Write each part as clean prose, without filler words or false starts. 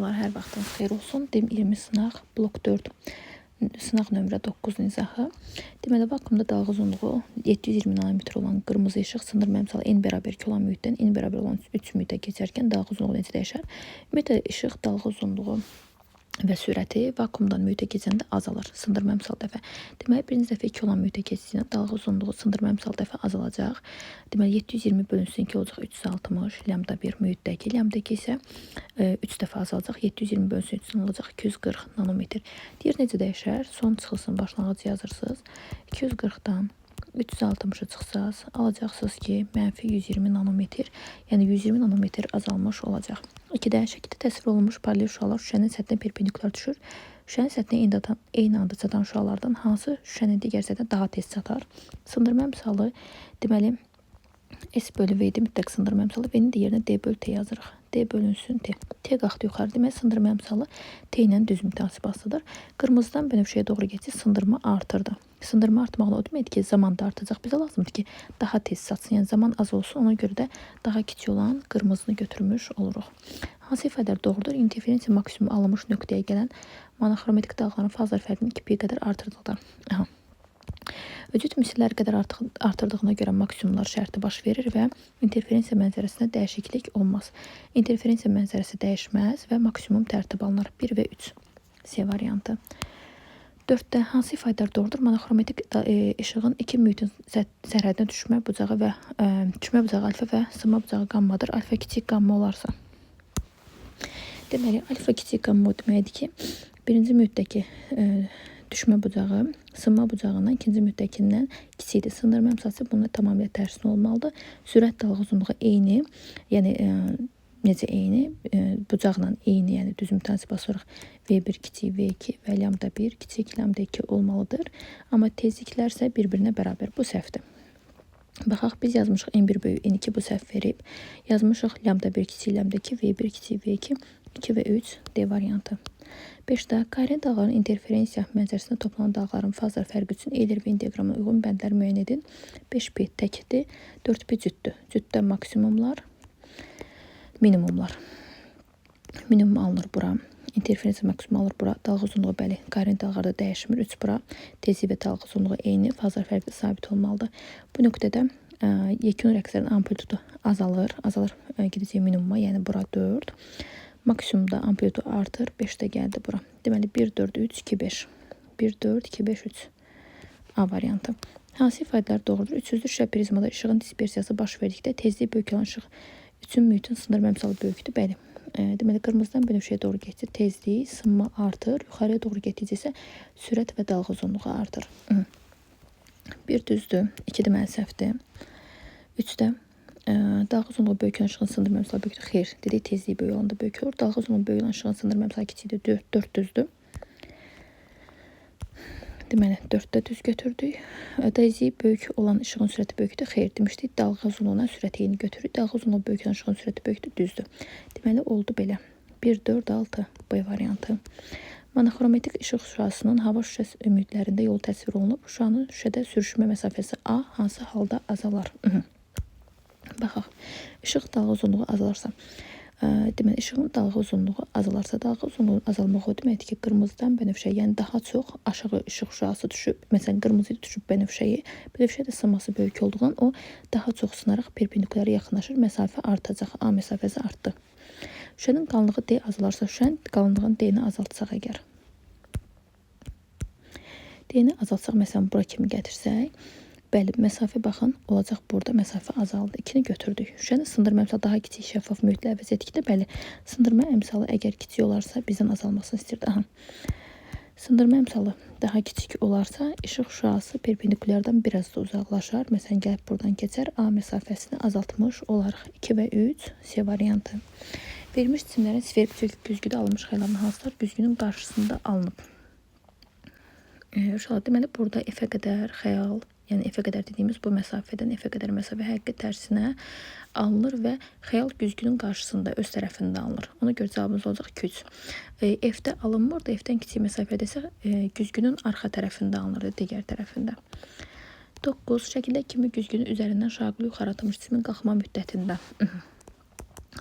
Hər vaxtınız xeyir olsun. DİM 20 sınaq, blok 4, sınaq nömrə 9 izahı. Deməli, vakuumda dalğa uzunluğu 720 nanometr olan qırmızı işıq sındırma əmsalı n bərabər 2 olan mühitdən n bərabər olan 3 mühitə keçərkən dalğa uzunluğu necə dəyişər? Ümumiyyətlə, işıq dalğa uzunluğu və sürəti vakuumdan mühitə keçəndə azalır. Sındırma əmsal dəfə. Deməli, birinci dəfə 2 olan mühitə keçdiyində dalğa uzunluğu sındırma əmsal dəfə azalacaq. Deməli, 720 bölünsün 2 olacaq 360, lambda 1 mühitdəki, lambda 2 isə 3 dəfə azalacaq. 720 bölünsün 3 olacaq 240 nanometr. Deyir necə dəyişər? Son çıxılsın, başlanğıc yazırsınız. 240-dan 360'ı çıxsaz, alacaqsınız ki, mənfi 120 nanometr, yəni 120 nanometr azalmış olacaq. 2-də şəkildə təsvir olunmuş paralel şüalar şüşənin səthinə perpendikular düşür. Şüşənin səthinə eyni anda çatan şüalardan hansı şüşənin digər səthinə daha tez çatar? Sındırma əmsalı, deməli, S bölü V-dir mütləq sındırma əmsalı. V-nin də yerinə D bölü T yazırıq. D bölünsün T. T qalxdı yuxarı. Deməli, sındırma əmsalı T ilə düz mütəsibasıdır. Qırmızıdan bənövşəyə doğru geçir, sındırma artırdı. Sındırma artmaqla o deməkdir ki, zaman da artacaq. Bizə lazımdır ki, daha tez satsın. Yəni, zaman az olsun. Ona görə də daha kiçik olan qırmızını götürmüş oluruq. Hansı ifadələr doğrudur? İnterferensiya maksimum alınmış nöqtəyə gələn monoxromatik dalğaların fazlar fərqini 2 pi qədər artırdıqda. Öcüd misilləri qədər artırdığına görə maksimumlar şərti baş verir və interferensiya mənzərəsində dəyişiklik olmaz. Interferensiya mənzərəsi dəyişməz və maksimum tərtib alınır. 1 və 3. C variantı. 4-də hansı ifadələr doğrudur? Monoxromatik işığın 2 mühitin sərhədinə düşmə bucağı və düşmə bucağı alfa və sınma bucağı qammadır. Alfa kiçik qamma olarsa. Deməli, alfa kiçik qamma o deməkdir ki, birinci mühitdəki düşmə bucağı sınma bucağından ikinci mühitdəkindən kiçikdir. Sındırma əmsası bunun tamamilə tərsinə olmalıdır. Sürət dalğa uzunluğu eyni, yəni necə eyni? Bucaqla eyni, yəni düz mütəsibası olaraq V1 kiçik V2 və lambda 1 kiçik lambda 2 olmalıdır. Amma tezliklər isə bir-birinə bərabər. Bu səhvdir. Baxaq, biz yazmışıq N1 böyük N2 bu səhv verib. Yazmışıq lambda 1 kiçik lambda 2 V1 kiçik V2 2 və 3 D variantı. 5-də koherent dalğaların interferensiya mənzərəsində toplanan dalğaların fazlar fərqi üçün Euler və inteqramına uyğun bəndlər müəyyən edin. 5P təkdir, 4P cütdür. Cütdə maksimumlar, minimumlar. Minimum alınır bura. İnterferensiya maksimum alır bura. Dalğa uzunluğu bəli, koherent dalğalarda dəyişmir. 3 bura. Tezlik və dalğa uzunluğu eyni. Fazlar fərqi sabit olmalıdır. Bu nöqtədə yekun rəqslərin amplitudu azalır. Azalır gedəcək minimuma, yəni bura 4. Maksimumda amplitudu artır. 5-də gəldi bura. Deməli 1, 4, 3, 2, 5. 1, 4, 2, 5, 3. A variantı. Hansı ifadələr doğrudur? 300-lü şüşə prizmada işığın dispersiyası baş verdikdə tezliyi böyük olan işıq üçün mühitin sındırma əmsalı böyükdür. Bəli. Deməli, qırmızıdan bənövşəyə doğru getdi. Tezliyi, sınma artır. Yuxarıya doğru getdikcə isə sürət və dalğa uzunluğu artır. 1 düzdür. 2 deməli səhvdir. 3-də dalğa uzunluğu böyük olan işığın sındırma əmsalı böyükdür. Xeyr, dedik tezliyi böyük olanda böyük olur. Dalğa uzunluğu böyük olan işığın sındırma əmsalı kiçikdir. 4 düzdür. Deməli, 4-də düz götürdük. Tezliyi böyük olan işığın sürəti böyükdür. Xeyr, demişdik, dalğa uzunluğuna sürəti eyni götürürük. Dalğa uzunluğu böyük olan işığın sürəti böyükdür. Düzdür. Deməli, oldu belə. 1, 4, 6 B variantı. Monoxromatik işıq şüasının hava şüşəsi ümidlərində yolu təsvir olunub. Şüanın şüşədə sürüşmə məsafəsi A hansı halda azalar? Baxaq, işıq dalğa uzunluğu azalarsa, deməli, işığın dalğa uzunluğu azalarsa, dalğa uzunluğunun azalmağı o deməkdir ki, qırmızıdan bənövşəyə, yəni daha çox aşağı işıq şüası düşüb, məsələn, qırmızı düşüb bənövşəyə, bənövşəyə də sınması böyük olduğundan o daha çox sınaraq perpendikulara yaxınlaşır, məsafə artacaq, A məsafəsi artdı. Şüşənin qalınlığı D azalarsa, şüşənin qalınlığını D-ni azaltsaq əgər. D-ni azaltsaq, məsələn, bura kimi gətirsək, bəli, məsafə baxın, olacaq burada məsafə azaldı. 2-ni götürdük. Şüşənin sındırma əmsalı daha kiçik şəffaf mühitlə əvəz etdikdə, bəli, sındırma əmsalı əgər kiçik olarsa, bizdən azalmasını istəyirdi. Sındırma əmsalı daha kiçik olarsa, işıq şüası perpendikulardan biraz da uzaqlaşar. Məsələn, gəlib buradan keçər, A məsafəsini azaltmış olaraq. 2 və 3 C variantı. Verilmiş cisimlərin sferik güzgüdə alınmış xəyalların hansılar güzgünün qarşısında alınıb? Deməli, burada F-ə qədər xəyal, yəni F-ə qədər dediyimiz bu məsafədən F-ə qədər məsafə həqiqi tərsinə alınır və xəyal güzgünün qarşısında, öz tərəfində alınır. Ona görə cavabımız olacaq 2-3. F-də alınmırdı, F-dən kiçik məsafədə isə güzgünün arxa tərəfində alınırdı, digər tərəfində. 9. Şəkildə kimi güzgünün üzərindən şaqlı yuxarı atılmış cismin qalxma müddətində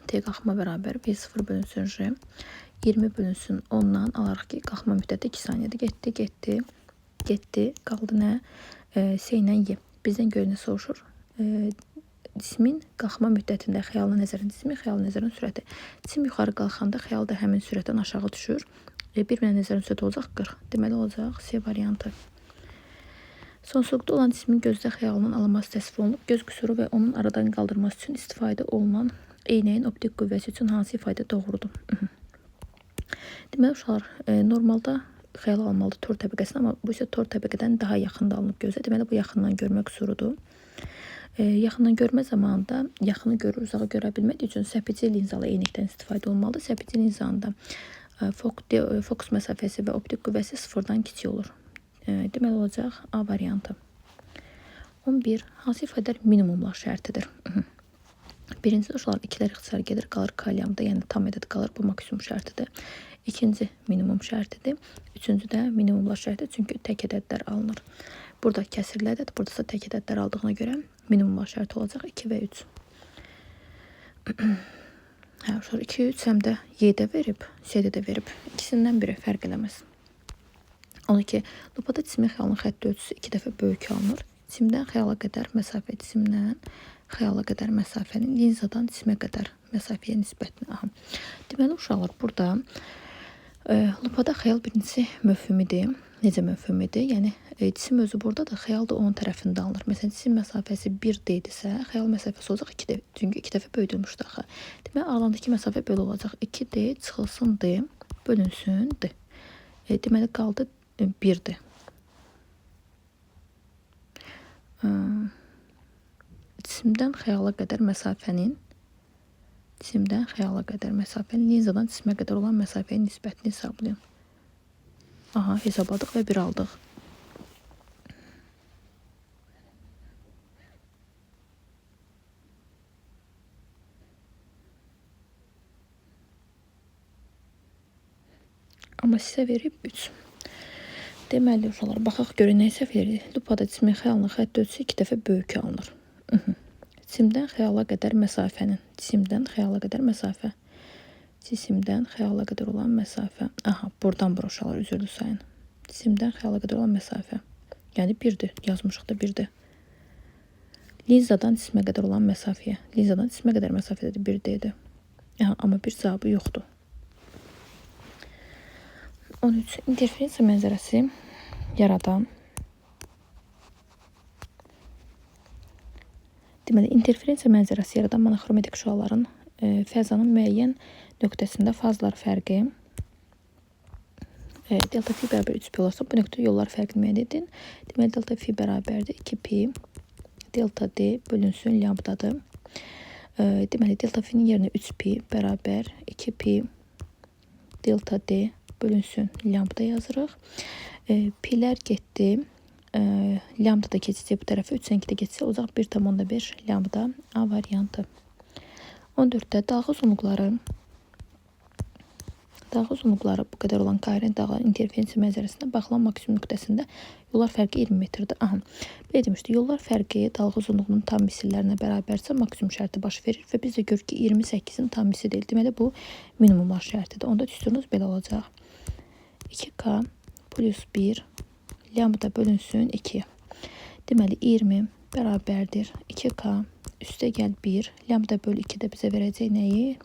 T qalxma bərabər V0 bölünsün J. 20 bölünsün 10-dan alarıq ki, qalxma müddəti 2 saniyədir. Getdi. Qaldı nə? S ilə Y. Bizdən görə nə soruşur? Cismin qalxma müddətində xəyal nəzərin cismi, xəyal nəzərin sürəti. Cisim yuxarı qalxanda xəyal da həmin sürətdən aşağı düşür. Bir-birinə nəzərin sürəti olacaq 40. Deməli olacaq C variantı. Sonsuzluqda olan cismin gözdə xəyalının alınması təsvir olunub. Göz qüsuru və onun aradan qaldırması üçün istifadə olunan eynəyin optik qüvvəsi üçün hansı ifadə doğrudur? Deməli uşaqlar, normalda xəyal alınmalıdır tor təbəqəsində, amma bu isə tor təbəqədən daha yaxında alınıb gözə. Deməli bu yaxından görmə qüsurudur. Yaxından görmə zamanında yaxını görür, uzağı görə bilmək üçün səpəci linzalı eynəkdən istifadə olmalıdır. Səpəci linzanında fokus məsafəsi və optik qüvvəsi 0-dan kiçik olur. Deməli olacaq A variantı. 11. Hansı ifadələr minimumlar şərtidir? Birinci uşaqlar 2-lər ixtisar gedir, qalır kalyamda, yəni tam ədəd qalır, bu maksimum şərtidir. İkinci minimum şərtidir. Üçüncü də minimumlar şərtidir, çünki tək ədədlər alınır. Burada kəsirli ədəd, burada ise tək ədədlər aldığına görə minimumlar şərti olacaq 2 və 3. Uşaqlar 2, 3 həm də Y-də verib, C-də də verib. İkisindən biri fərq eləməz. 12. Lupada cismin xəyalının xətti ölçüsü 2 dəfə böyük alınır. Cisimdən xəyala qədər məsafə, cisimdən xəyala qədər məsafənin linzadan cisimə qədər məsafəyə nisbətini. Deməli uşaqlar, burada lupada xəyal birincisi mövhumidir. Necə mövhumidir? Yəni cisim özü burada da, xəyal da onun tərəfində alınır. Məsələn, cisim məsafəsi 1D idisə, xəyal məsafəsi olacaq 2D. Çünki 2 dəfə böyüdülmüşdür axı. Deməli, aralarındakı məsafə belə olacaq. 2D çıxılsın D, bölünsün D. Deməli, qaldı 1'dir. Cisimdən xəyala qədər məsafənin linzadan cisimə qədər olan məsafəyə nisbətini hesablayın. Hesabladıq və 1 aldıq. Amma sizə verib 3. Deməli uşaqlar, baxaq görək nə isə verir. Lupada cismin xəyalının xətti ölçüsü 2 dəfə böyük alınır. Cisimdən xəyala qədər məsafənin, cisimdən xəyala qədər olan məsafə. Buradan bura uşaqlar üzrlü sayın. Cisimdən xəyala qədər olan məsafə. Yəni 1'dir, yazmışıq da 1'dir. Linzadan cisimə qədər olan məsafəyə. Linzadan cisimə qədər məsafədə 1D'dir. Amma bir cavabı yoxdur. 13. İnterferensiya mənzərəsi yaradan. Deməli, interferensiya mənzərəsi yaradan monoxromatik şüaların fəzanın müəyyən nöqtəsində fazlar fərqi delta fi bərabər 3pi olursa, bu nöqtə yollar fərqini müəyyən edin. Deməli, delta fi bərabərdir 2pi delta D bölünsün lambdadır. Deməli, delta fi'nin yerinə 3pi bərabər 2pi delta D bölünsün lambda yazırıq. Pi'lər getdi. Lambda da keçəcək bu tərəfə. 3-dən 2-də geçsə olacaq 1,5 lambda. A variantı. 14'də dalğa uzunluqları bu qədər olan koherent dağların interferensiya mənzərəsində baxılan maksimum nöqtəsində yollar fərqi 20 metrdir. Belə demişdi, yollar fərqi dalğa uzunluğunun tam misillərinə bərabərsə maksimum şərti baş verir və biz də görürük ki 28'in tam misi deyil. Deməli bu minimumlar şərtidir. Onda düsturunuz belə olacaq. 2K plus 1 lambda bölünsün 2. Deməli 20 bərabərdir 2K üstə gəl 1 lambda böl 2 də bizə verəcək nəyi?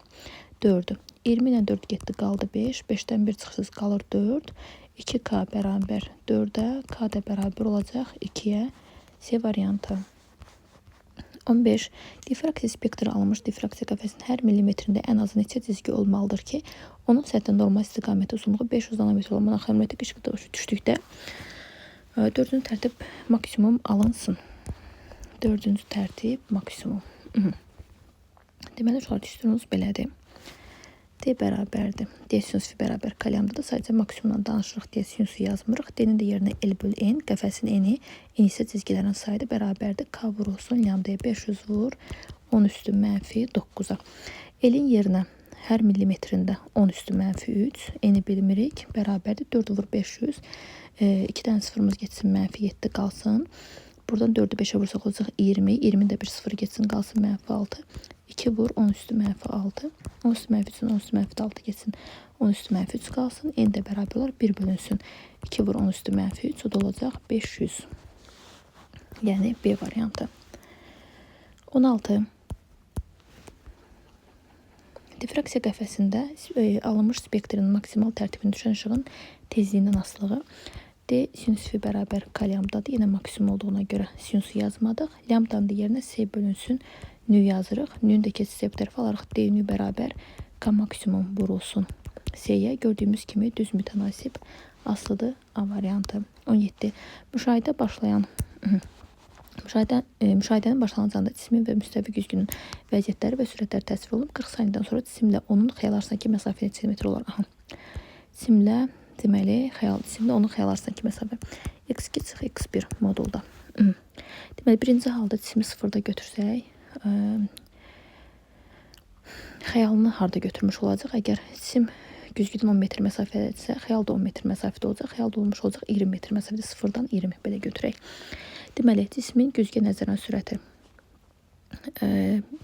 4'ü. 20 ilə 4 getdi, qaldı 5. 5'dən 1 çıxsız qalır 4. 2K bərabər 4'ə, K da bərabər olacaq 2'yə. C variantı. 15. Diffraksiya spektri alınmış diffraksiya qəfəsinin hər millimetrində ən azı neçə cizgi olmalıdır ki, onun səthində normal istiqaməti uzunluğu 500 nanometr olan monoxromatik işıq düşdükdə 4-cü tərtib maksimum alınsın. 4-cü tərtib maksimum. Deməli, uşaqlar düsturunuz belədir. D bərabərdir. D sinus fi bərabər kalyamdadır. Sadəcə maksimumdan danışırıq. D sinusu yazmırıq. D-nin də yerinə L bölü N. Qəfəsin eni isə cizgilərin sayıdır. Bərabərdir. K vurulsun. Lambdaya 500 vur. 10 üstü mənfi 9'a. L-in yerinə hər millimetrində 10 üstü mənfi 3. Eni bilmirik. Bərabərdir. 4 vur 500. 2'dən 0'ımız geçsin. Mənfi 7 qalsın. Buradan 4'ü 5'e vursak olacaq 20. 20'nin də bir 0 geçsin qalsın mənfi 6. 2 vur 10 üstü mənfi 6. 10 üstü mənfi üçün 10 üstü mənfi 6 geçsin. 10 üstü mənfi 3 qalsın. N də bərabər olar 1 bölünsün 2 vur 10 üstü mənfi 3. O da olacaq 500. Yəni B variantı. 16. Diffraksiya qəfəsində alınmış spektrin maksimal tərtibini düşən işığın tezliyindən asılığı. D sinus fi bərabər K lambdadır. Yenə maksimum olduğuna görə sinusu yazmadıq. Lambdanın da yerinə S bölünsün nü yazırıq. Nün də keçid bu tərəfə alarıq. D nü bərabər K maksimum vurulsun S-yə. Gördüyümüz kimi düz mütənasib asılıdır A variantı. 17. Müşahidə başlayan müşahidənin başlanğıcında cismin və müstəvi güzgünün vəziyyətləri və sürətləri təsvir olunub. 40 saniyədən sonra cisimlə onun xəyal arasındakı məsafə neçə metr olar? Aha. Cisimlə deməli cisimlə onun xəyal arasındakı məsafə x2 çıx x1 modulda. Deməli birinci halda cismi sıfırda götürsək, xəyalını harda götürmüş olacaq? Əgər cisim güzgüdən 10 metr məsafədirsə, xəyal da 10 metr məsafədə olacaq. Xəyal da olmuş olacaq 20 metr məsafədə, sıfırdan 20 belə götürək. Deməli, cismin güzgə nəzərən sürəti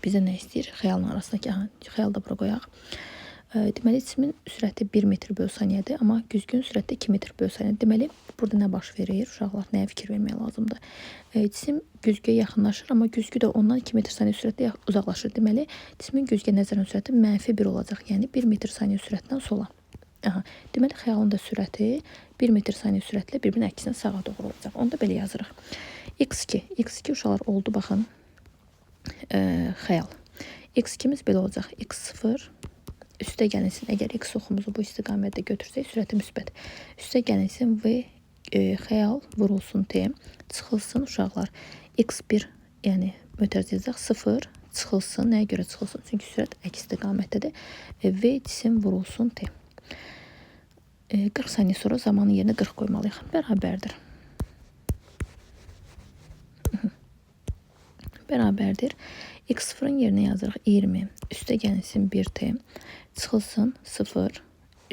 bizə nə istəyir? Xəyalın arasındakı, xəyal da bura qoyaq. Deməli, cismin sürəti 1 metr bölü saniyədir, amma güzgünün sürəti 2 metr bölü saniyədir. Deməli, burada nə baş verir? Uşaqlar, nəyə fikir vermək lazımdır? Cisim güzgüyə yaxınlaşır, amma güzgü də ondan 2 metr saniyə sürətlə uzaqlaşır. Deməli, cismin güzgə nəzərən sürəti mənfi 1 olacaq, yəni 1 metr saniyə sürətdən sola. Deməli, xəyalın da sürəti 1 metr saniyə sürətlə bir-birinin əksinə sağa doğru olacaq. Onu da belə yazırıq. X2 uşaqlar oldu, baxın, xəyal. X2-miz belə olacaq. X0 üstə gəlinsin. Əgər X oxumuzu bu istiqamətdə götürsək, sürəti müsbət. Üstə gəlinsin və xəyal vurulsun T. Çıxılsın uşaqlar. X1, yəni mötərizə yazacaq. 0 çıxılsın. Nəyə görə çıxılsın? Çünki sürət əks istiqamətdədir. Və cisim vurulsun T. 40 saniyə sonra zamanın yerinə 40 qoymalıyıq. Bərabərdir. Bərabərdir. X0-ın yerinə yazırıq 20. Üstə gəlinsin 1T. Çıxılsın 0.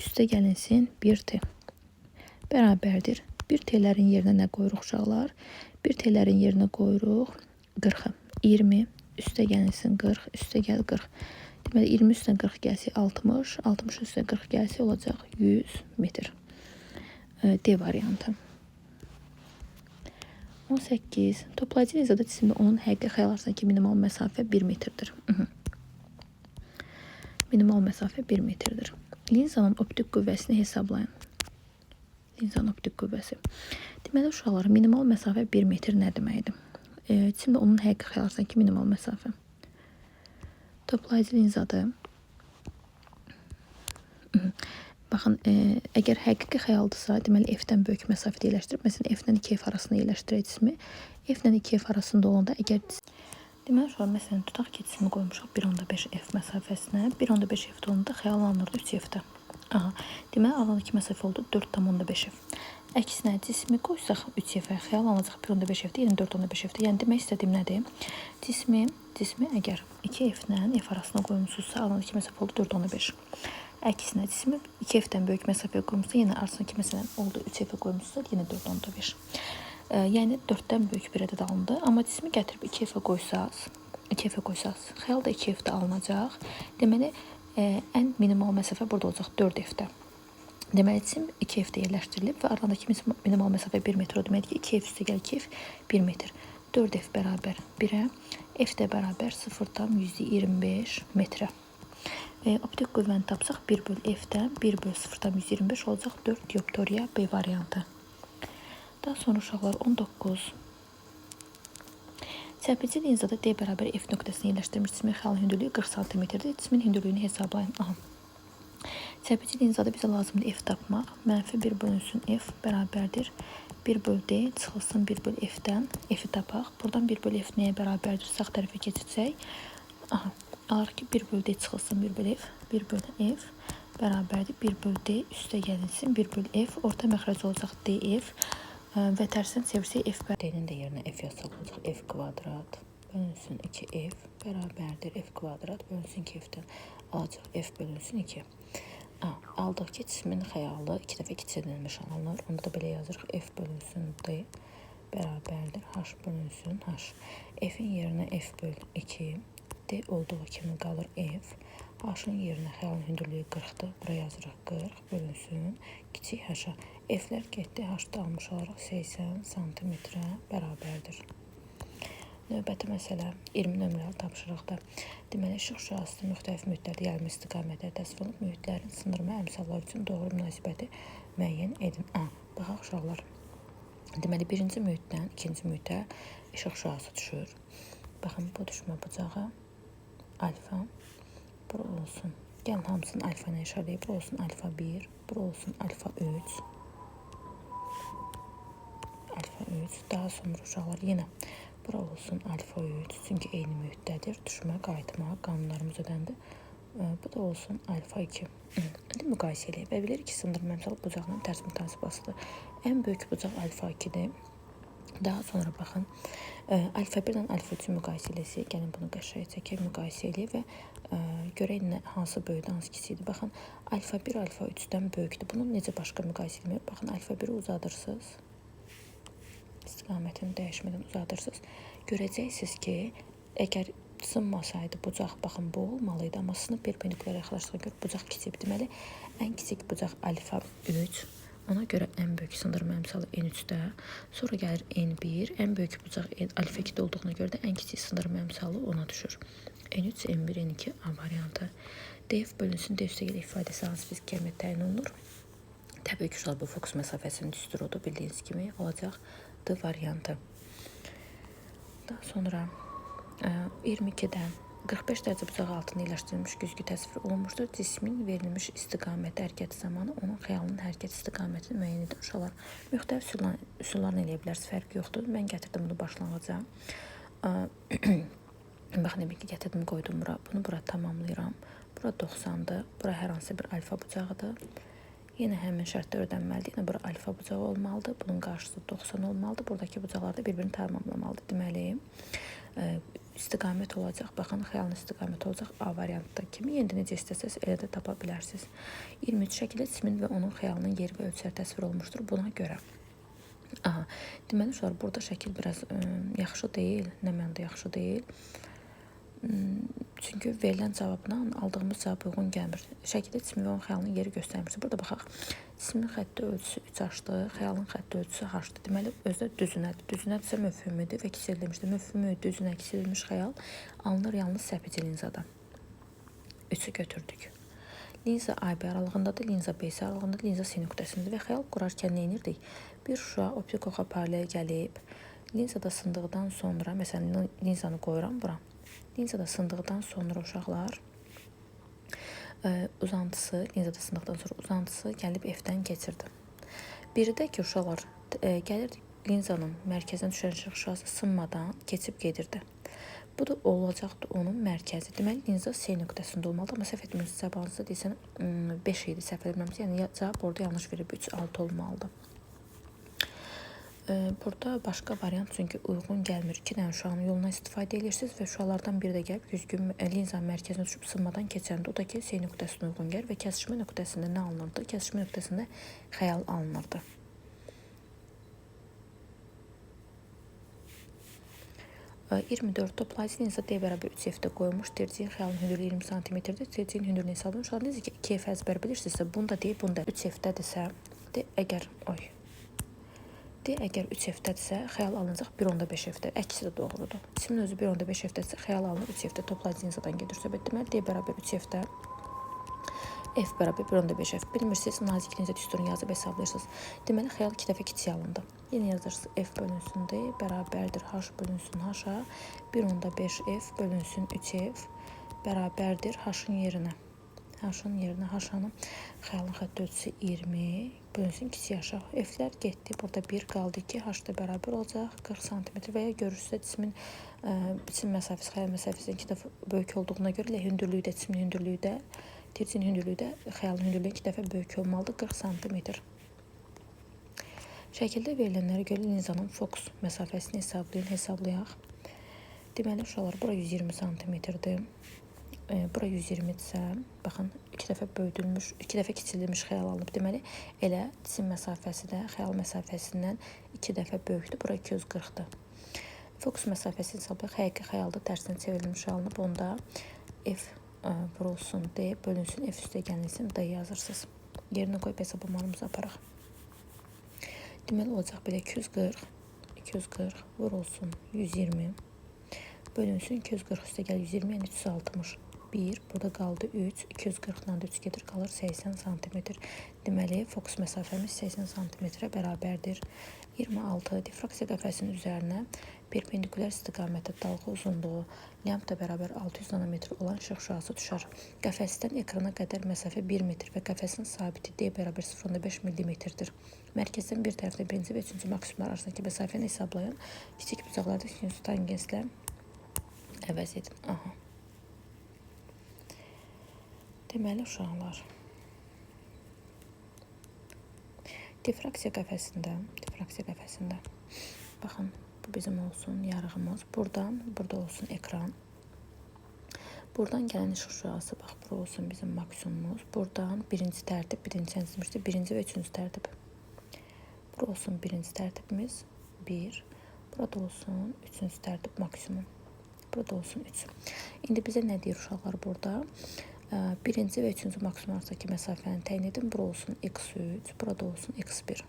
Üstə gəlinsin 1T. Bərabərdir. 1T-lərin yerinə nə qoyuruq uşaqlar? 1T-lərin yerinə qoyuruq 40-ı. 20. Üstə gəlinsin 40. Üstə gəl 40. Deməli, 20 üstdən 40 gəlsə 60. 60 üstdən 40 gəlsə olacaq 100 metr. D variantı. 18. Toplayıcı linzada cisimdə onun həqiqi xəyal arasındakı minimal məsafə 1 metrdir. Minimal məsafə 1 metrdir. Linzanın optik qüvvəsini hesablayın. Linzanın optik qüvvəsi. Deməli, uşaqlar, minimal məsafə 1 metr nə deməkdir? Cisimdə onun həqiqi xəyal arasındakı minimal məsafə. Toplayıcı linzadır. Baxın, əgər həqiqi xəyaldırsa, deməli F-dən böyük məsafədə yerləşdirib, məsələn, F-dən 2F arasında yerləşdirək cismi. F-dən 2F arasında olanda, əgər deməli, uşaqlar, məsələn, tutaq ki, cismi qoymuşaq 1.5F məsafəsinə, 1.5F-də olanda xəyal alınırdı 3F-də. Deməli, aradakı məsafə oldu 4.5F. Əksinə, cismi qoysaq 3F-ə, xəyal alınacaq 1.5F-də, yəni 4.5F-də. Yəni, demək istədiyim nədir? Cismi əgər 2F-lə F arasına qoymuşsunuzsa, aradakı məsafə oldu 4.5. Əksinə, cismi 2F-dən böyük məsafəyə qoymuşsa, yenə arasındakı məsələn oldu 3F-ə qoymuşsa, yenə 4.5. Yəni 4-dən böyük bir ədəd alındı. Amma cismi gətirib 2F-ə qoysaq, xəyal da 2F-də alınacaq. Deməli, ən minimal məsafə burada olacaq 4F-də. Deməli, cisim 2F-də yerləşdirilib və aradakı minimal məsafə 1 metr o deməkdir ki, 2F üstə gəl 2F 1 metr. 4F bərabər 1-ə, F də bərabər 0,125 metrə. Optik qüvvəni tapsaq 1 böl F-dən 1 böl 0,125 olacaq 4 dioptoriya B variantı. Daha sonra uşaqlar 19. Çəpici linzada D bərabər F nöqtəsini yerləşdirmiş cismin xəyal hündürlüyü 40 cm-dir. Cismin hündürlüyünü hesablayın. Çəpici linzada bizə lazımdır F tapmaq. Mənfi 1 bölünsün F bərabərdir 1 böl D çıxılsın 1 böl F-dən F-i tapaq. Buradan 1 böl F nəyə bərabərdir? Sağ tərəfə keçirsək. Alır ki 1 böl D çıxılsın 1 böl F. 1 böl F bərabərdir 1 böl D üstə gəlinsin 1 böl F. Orta məxrəc olacaq DF. Və tərsən çevirsək F D-nin də yerinə F yazsaq olacaq F kvadrat bölünsün 2F bərabərdir F kvadrat bölünsün 2F-dən alacaq F bölünsün 2. Aldıq ki, cismin xəyalı 2 dəfə kiçildilmiş alınır. Onda da belə yazırıq F bölünsün D bərabərdir H bölünsün H. F-in yerinə F böl 2 D olduğu kimi qalır F. H-ın yerinə xəyalın hündürlüyü 40-dır. Bura yazırıq 40 bölünsün kiçik h-a. F-lər getdi. H-da almış olaraq 80 santimetrə bərabərdir. Növbəti məsələ 20 nömrəli tapşırıqda. Deməli, işıq şüasının müxtəlif mühitlərdə yayılma istiqamətləri təsvir olunub. Mühitlərin sındırma əmsalları üçün doğru münasibəti müəyyən edin. Baxaq uşaqlar. Deməli, birinci mühitdən ikinci mühitə işıq şüası düşür. Baxın, bu düşmə bucağı alfa. Bura olsun. Gəlin hamısını alfa ilə işarələyib. Bura olsun alfa 1. Bura olsun alfa 3. Alfa 3. Daha sonra uşaqlar yenə bura olsun alfa 3. Çünki eyni mühitdədir. Düşmə, qayıtma qanunlarımız ödəndi. Bu da olsun alfa 2. İndi müqayisə eləyib. Və bilirik ki, sındırma əmsalı bucaqla tərs mütasibasıdır. Ən böyük bucaq alfa 2-dir. Daha sonra baxın, alfa 1 ilə alfa 3-ü müqayisə eləsək, gəlin bunu qəşəng çəkək, müqayisə eləyək və görək hansı böyükdir, hansı kiçikdir. Baxın, alfa 1 alfa 3-dən böyükdür. Bunu necə başqa müqayisə eləmək? Baxın, alfa 1-i uzadırsınız. İstiqamətini dəyişmədən uzadırsınız. Görəcəksiniz ki, əgər sınmasaydı bucaq, baxın, bu olmalıydı. Amma sınıb perpendikulyar yaxınlaşdığa görə bucaq kiçik. Deməli, ən kiçik bucaq alfa 3. Ona görə ən böyük sındırma əmsalı N3-də, sonra gəlir N1, ən böyük bucaq alfa 2-də olduğuna görə də ən kiçik sındırma əmsalı ona düşür. N3, N1, N2 A variantı. DF bölünsün D üstə gələ ifadəsi hansı fizik kəmiyyət təyin olunur? Təbii ki, bu fokus məsafəsinin düsturudur, bildiyiniz kimi olacaq D variantı. Daha sonra 22-dən 45 dərəcə bucağı altında yerləşdirilmiş güzgü təsvir olunmuşdur. Cismin verilmiş istiqaməti hərəkəti zamanı onun xəyalının hərəkət istiqamətini müəyyən edir. Uşaqlar, müxtəlif üsullarını eləyə bilərsiniz, fərqi yoxdur. Mən gətirdim bunu başlanğıca. Baxın, demək ki, gətirdim, qoydum bura. Bunu bura tamamlayıram. Bura 90-dır. Bura hər hansı bir alfa bucağıdır. Yenə həmin şərtdə öyrənməlidir. Yenə bura alfa bucağı olmalıdır. Bunun qarşısı 90 olmalıdır. Buradakı bucaqlar da bir-birini tamamlamalıdır. Deməli, istiqamət olacaq. Baxın, xəyalın istiqaməti olacaq A variantda kimi. Yenə də necə istəsəz elə də tapa bilərsiniz. 23 şəkildə cismin və onun xəyalının yeri və ölçüləri təsvir olunmuşdur. Buna görə. Deməli, burada şəkil biraz yaxşı deyil. Nə mənada yaxşı deyil. Çünki verilən cavabla aldığımız cavab uyğun gəlmir. Şəkildə cismin və onun xəyalının yeri göstərmişdir. Burada baxaq. Cismin xətti ölçüsü 3H-dır, xəyalın xətti ölçüsü H-dır. Deməli, özdə düzünədir. Düzünədirsə möfhümidir və kiçildilmişdir. Möfhümü, düzünə, kiçildilmiş xəyal alınır yalnız səpəci linzadan. 3-ü götürdük. Linza AB aralığındadır, linza BC aralığındadır, linza C nöqtəsində və xəyal qurarkən nə edirdik? Bir şüa optik oxa paralel gəlib, linzada sındıqdan sonra, məsələn, linzanı qoyuram bura. Linzada sındıqdan sonra uşaqlar uzantısı, linzada sındıqdan sonra uzantısı gəlib F-dən keçirdi. Biri də ki, uşaqlar gəlir linzanın mərkəzinə düşən işıq şüası sınmadan keçib gedirdi. Bu da olacaqdır onun mərkəzi. Deməli, linza C nöqtəsində olmalıdır. Amma səhv etmirəmsə cavabınızda deyəsən 5 idi, səhv etmirəmsə. Yəni, cavab orada yanlış verib 3, 6 olmalıdır. Burada başqa variant çünki uyğun gəlmir. 2 dənə uşağın yoluna istifadə edirsiniz və uşaqlardan biri də gəlib güzgü linzanın mərkəzinə düşüb sınmadan keçəndə. O da ki, C nöqtəsinə uyğun gəlir və kəsişmə nöqtəsində nə alınırdı? Kəsişmə nöqtəsində xəyal alınırdı. E, 24 toplayıcı linza D bərabər 3F-də qoyulmuş. Dirciyin xəyalın hündürlüyü 20 cm-dir. Dirciyin hündürlüyünü hesablayın. Uşaqlar necə ki 2F əzbər bilirsinizsə, bunu da deyib, bunu da 3F-dədirsə, əgər 3F-dədirsə, xəyal alınacaq 1.5 F-də. Əksi də doğrudur. Cismin özü 1.5 F-dədirsə, xəyal alınır 3 F-də. Toplayıcı linzadan gedir söhbət. Deməli, D bərabər 3 F-də, F bərabər 1.5 F. Bilmirsiniz, nazik linza düsturunu yazıb hesablayırsınız. Deməli, xəyal 2 dəfə kiçik alındı. Yenə yazırsınız, F bölünsün D bərabərdir H bölünsün H-a. 1.5 F bölünsün 3 F bərabərdir H-ın yerinə. H-ın yerinə H-anın xəyalın xətti ölçüsü 20 bölünsün kiçik aşağı. F-lər getdi. Burada 1 qaldı ki, H-da bərabər olacaq 40 cm və ya görürsünüzsə cismin biçim məsafəsi, xəyal məsafəsindən 2 dəfə böyük olduğuna görə hündürlüyü də, cismin hündürlüyü də, dircinin hündürlüyü də xəyalın hündürlüyü 2 dəfə böyük olmalıdır, 40 cm. Şəkildə verilənlərə görə linzanın fokus məsafəsini hesablayaq. Deməli, uşaqlar, bura 120 cm-dir. Bura 120-dirsə, baxın, 2 dəfə böyüdülmüş, 2 dəfə kiçildilmiş xəyal alınıb. Deməli, elə cisim məsafəsi də xəyal məsafəsindən 2 dəfə böyükdür. Bura 240-dır. Fokus məsafəsini hesablayaq. Həqiqi xəyalda tərsinə çevrilmiş alınıb. Onda f vurulsun d bölünsün f üstə gəlsin d yazırsınız. Yerinə qoyub hesablamalarımızı aparaq. Deməli olacaq belə 240 vurulsun 120 bölünsün 240 üstə gəl 120 yəni 360. 1, burada qaldı 3, 240-dan 3 gedir, qalır 80 cm. Deməli, fokus məsafəmiz 80 cm bərabərdir. 26. Difraksiya qəfəsinin üzərinə perpendikulyar istiqamətdə dalğa uzunluğu lambda bərabər 600 nanometr olan işıq şüası düşər. Qəfəsdən ekrana qədər məsafə 1 metr və qəfəsin sabiti D bərabər 0.5 mm-dir. Mərkəzdən bir tərəfdə birinci və üçüncü maksimumlar arasındakı məsafəni hesablayan kiçik bucaqlarda sinüs tangenslə əvəz edin. Aha. Deməli uşaqlar, difraksiya qəfəsində baxın, bu bizim olsun yarığımız, burada olsun ekran, buradan gələn işıq şüası, bax, bura olsun bizim maksimumumuz, buradan birinci tərtib, birinci və üçüncü tərtib, bura olsun birinci tərtibimiz 1, burada olsun üçüncü tərtib maksimum, burada olsun 3. İndi bizə nə deyir uşaqlar burada? Birinci və üçüncü maksimum arasındakı məsafəni təyin edin. Bura olsun x3, burada olsun x1.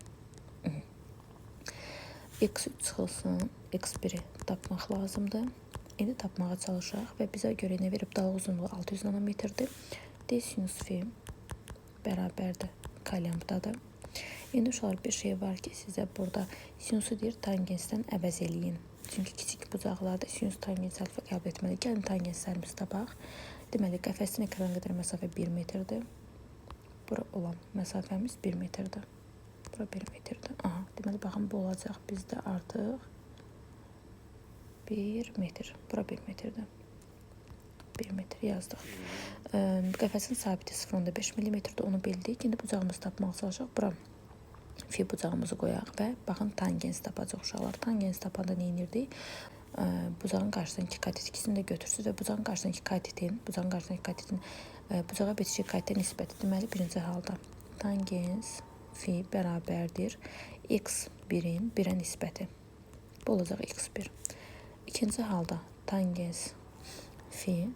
x3 çıxılsın, x1-i tapmaq lazımdır. İndi tapmağa çalışaq və bizə görə nə verib? Dalğa uzunluğu 600 nanometrdir. D sinus f bərabərdir k lambdadır. İndi uşaqlar bir şey var ki, sizə burada sinusu deyir, tangensdən əvəz eləyin. Çünki kiçik bucaqlarda sinus tangens alfa qəbul etməli. Gəlin tangenslərimizi tapaq. Deməli, qəfəsin ekrana qədər məsafə 1 metrdir. Bura olan məsafəmiz 1 metrdir. Bura 1 metrdir. Aha, deməli, baxın, bu olacaq bizdə artıq 1 metr. Bura 1 metrdir. 1 metr yazdıq. Qəfəsin sabiti 0.5 mm-dir, onu bildik. İndi bucağımızı tapmaq çalışaq. Bura fi bucağımızı qoyaq və baxın, tangens tapacaq uşaqlar. Tangens tapanda nə edirdik? Bucağın qarşısındakı katet ikisini də götürsünüz və bucağın qarşısındakı katetin bucağa bitişik katetə nisbəti. Deməli, birinci halda tangens fi bərabərdir x1-in 1-ə nisbəti. Bu olacaq x1. İkinci halda tangens fi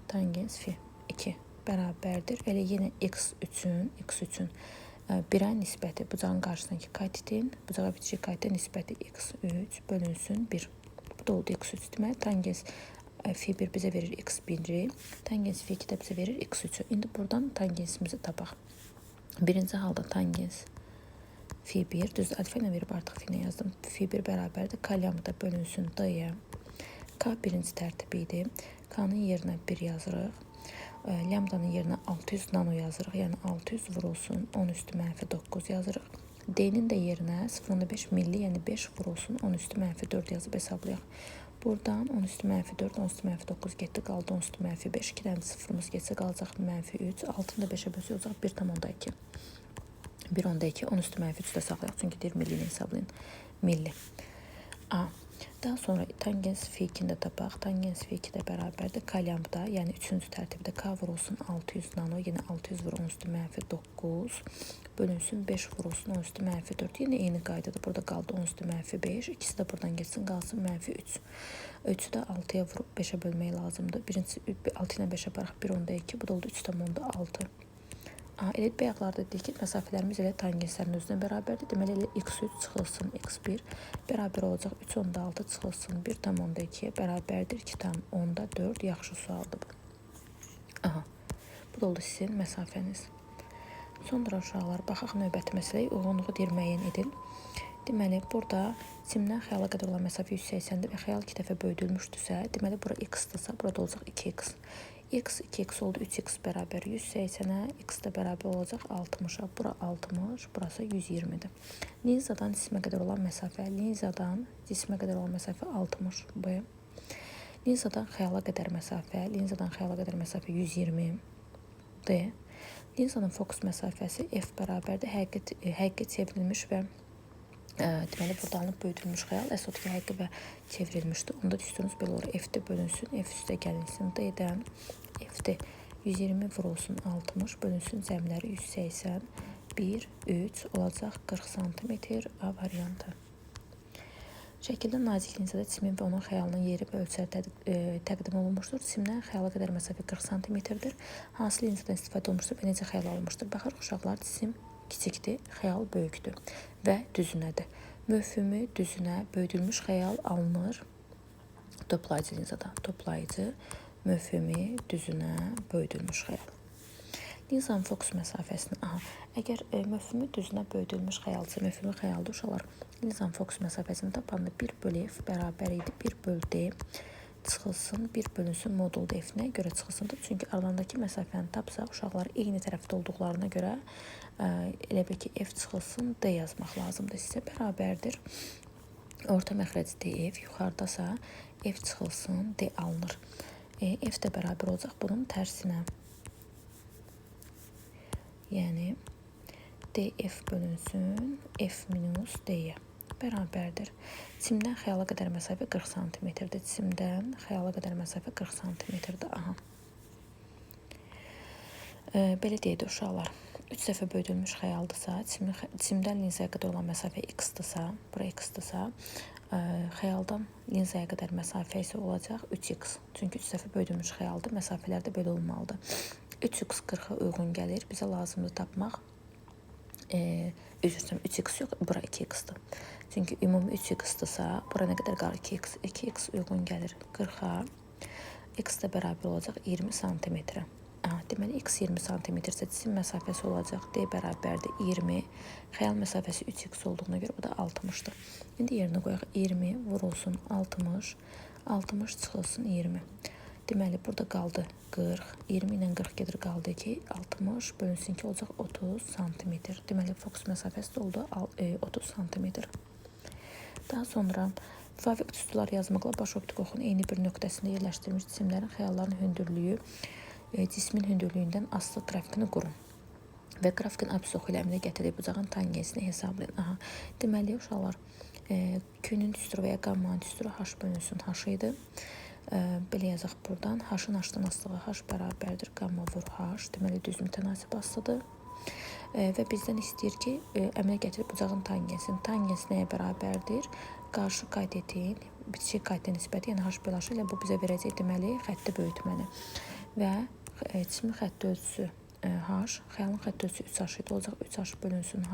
2 bərabərdir. Elə yenə x3-ün 1-ə nisbəti, bucağın qarşısındakı katetin bucağa bitişik katetə nisbəti x3 bölünsün 1. Bu da oldu x3. Deməli, tangens f1 bizə verir x1-i, tangens f2 də bizə verir x3-ü. İndi buradan tangensimizi tapaq. Birinci halda tangens f1, düz alfa ilə verib artıq f-nə yazdım. f1 bərabərdir, k lambda bölünsün d-yə. K birinci tərtibi idi. K-nın yerinə 1 yazırıq. Lambdanın yerinə 600 nano yazırıq. Yəni 600 vurulsun 10 üstü mənfi 9 yazırıq. D-nin də yerinə 0.5 milli, yəni 5 vurulsun 10 üstü mənfi 4 yazıb hesablayaq. Buradan 10 üstü mənfi 4, 10 üstü mənfi 9 getdi, qaldı 10 üstü mənfi 5. 2 dənə sıfırımız getsə qalacaq mənfi 3. 6-nı da 5-ə bölsək olacaq 1,2. 1,2, 10 üstü mənfi 3 də saxlayaq. Çünki deyir milli ilə hesablayın. Milli. A. Daha sonra tangens f2-ni də tapaq. Tangens f2 də bərabərdir k lambda, yəni 3-cü tərtibdə k vurulsun 600 nano, yenə 600 vur 10 üstü mənfi 9 bölünsün 5 vurulsun 10 üstü mənfi 4. Yenə eyni qaydada burada qaldı 10 üstü mənfi 5. İkisi də buradan geçsin, qalsın mənfi 3. 3-ü də 6-ya vurub 5-ə bölmək lazımdır. Birincisi 6 ilə 5-ə baraq 1,2. Bu da oldu 3,6. Elə bayaqlarda dedik ki, məsafələrimiz elə tangenslərin özünə bərabərdir. Deməli, elə x3 çıxılsın x1 bərabər olacaq 3,6 çıxılsın 1,2 bərabərdir 2,4. Yaxşı sualdır bu. Aha, bu da oldu sizin məsafəniz. Sonra uşaqlar, baxaq növbəti məsələyə, uyğunluğu deyir müəyyən edin. Deməli, burada simdən xəyala qədər olan məsafə 180-dir və xəyal 2 dəfə böyüdülmüşdürsə, deməli, bura x-dırsa, burada olacaq 2x. X 2x oldu, 3x bərabər 180-ə, x də bərabər olacaq 60-a. Bura 60, burası 120-dir. Linzadan cismə qədər olan məsafə, linzadan cismə qədər olan məsafə 60 b. Linzadan xəyala qədər məsafə, 120 d. Linzanın fokus məsafəsi f bərabərdir, həqiqi çevrilmiş və deməli, burada alınıb böyüdülmüş xəyal, əsot ki, həqiqi və çevrilmişdir. Onda düsturunuz belə olur, f-də bölünsün, f üstə gəlinsin, d-dən f-də 120 vurulsun 60, bölünsün cəmləri 180, 1, 3 olacaq 40 cm A variantı. Şəkildə nazik linsada cismin və onun xəyalının yeri və ölçüləri təqdim olunmuşdur. Cisimdən xəyala qədər məsafə 40 cm-dir. Hansı linzadan istifadə olunmuşdur və necə xəyal alınmışdır? Baxırıq uşaqlar, cisim kiçikdir, xəyal böyükdür və düzünədir. Möfhümü düzünə böyüdülmüş xəyal alınır toplayıcı linzada. Toplayıcı, möfhümü düzünə böyüdülmüş xəyal. Linzanın fokus məsafəsini, əgər möfhümü düzünə böyüdülmüş xəyalcı, möfhümü xəyalda uşaqlar, linzanın fokus məsafəsini tapanda 1/f bərabər idi, 1/d çıxılsın, 1 bölünsün modul f-nə görə çıxılsındır. Çünki aralarındakı məsafəni tapsaq, uşaqlar eyni tərəfdə olduqlarına görə elə bil ki, f çıxılsın, d yazmaq lazımdır. Sizə bərabərdir. Orta məxrəc df, yuxarıdasa f çıxılsın, d alınır. F də bərabər olacaq bunun tərsinə. Yəni, df bölünsün, f minus d-yə bərabərdir. Cisimdən xəyala qədər məsafə 40 cm-dir. Cisimdən xəyala qədər məsafə 40 cm-dir. Belə deyək uşaqlar. 3 dəfə böyüdülmüş xəyaldırsa, cisimdən linzaya qədər olan məsafə x-dırsa, bura x-dırsa, xəyaldan linzaya qədər məsafə isə olacaq 3x. Çünki 3 dəfə böyüdülmüş xəyalda məsafələr də belə olmalıdır. 3x 40-a uyğun gəlir. Bizə lazımdır tapmaq. Üzr istəyirəm, 3x yox, bura 2x-dır. Çünki ümumi 3x-dırsa, bura nə qədər qalır? 2x. 2x uyğun gəlir 40-a. X də bərabər olacaq 20 cm-ə. Deməli, x 20 cm-dirsə, cisim məsafəsi olacaq d bərabərdir 20. Xəyal məsafəsi 3x olduğuna görə bu da 60-dır. İndi yerinə qoyaq 20 vurulsun 60. 60 çıxılsın 20. Deməli, burada qaldı 40. 20 ilə 40 gedir, qaldı ki, 60 bölünsün ki, olacaq 30 cm. Deməli, fokus məsafəsi də oldu 30 cm. Daha sonra müvafiq düsturlar yazmaqla baş optik oxun eyni bir nöqtəsində yerləşdirilmiş cisimlərin xəyalların hündürlüyü cismin hündürlüyündən asılı qrafikini qurun. Və grafikin absis oxu ilə əmələ gətirib bucağın tangensini hesablayın. Deməli, uşaqlar, Q-nin düsturu və ya qammanın düsturu h bölünsün h idi. Belə yazaq buradan. H-ın h-dan asılığı h bərabərdir. Qamma vur h. Deməli, düz mütənasib asılıdır. Və bizdən istəyir ki, əmələ gətirib bucağın tangensini. Tangens nəyə bərabərdir? Qarşı qaydetin, bitişik qaydetin nisbəti, yəni h bölü h ilə bu bizə verəcək deməli xətti böyütməni. Və cismin xətti ölçüsü h, xəyalın xətti ölçüsü 3h idi. Olacaq 3h bölünsün h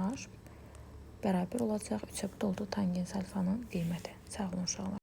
bərabər olacaq 3-ə bu da oldu tangens alfanın qiyməti. Sağ olun uşaqlar.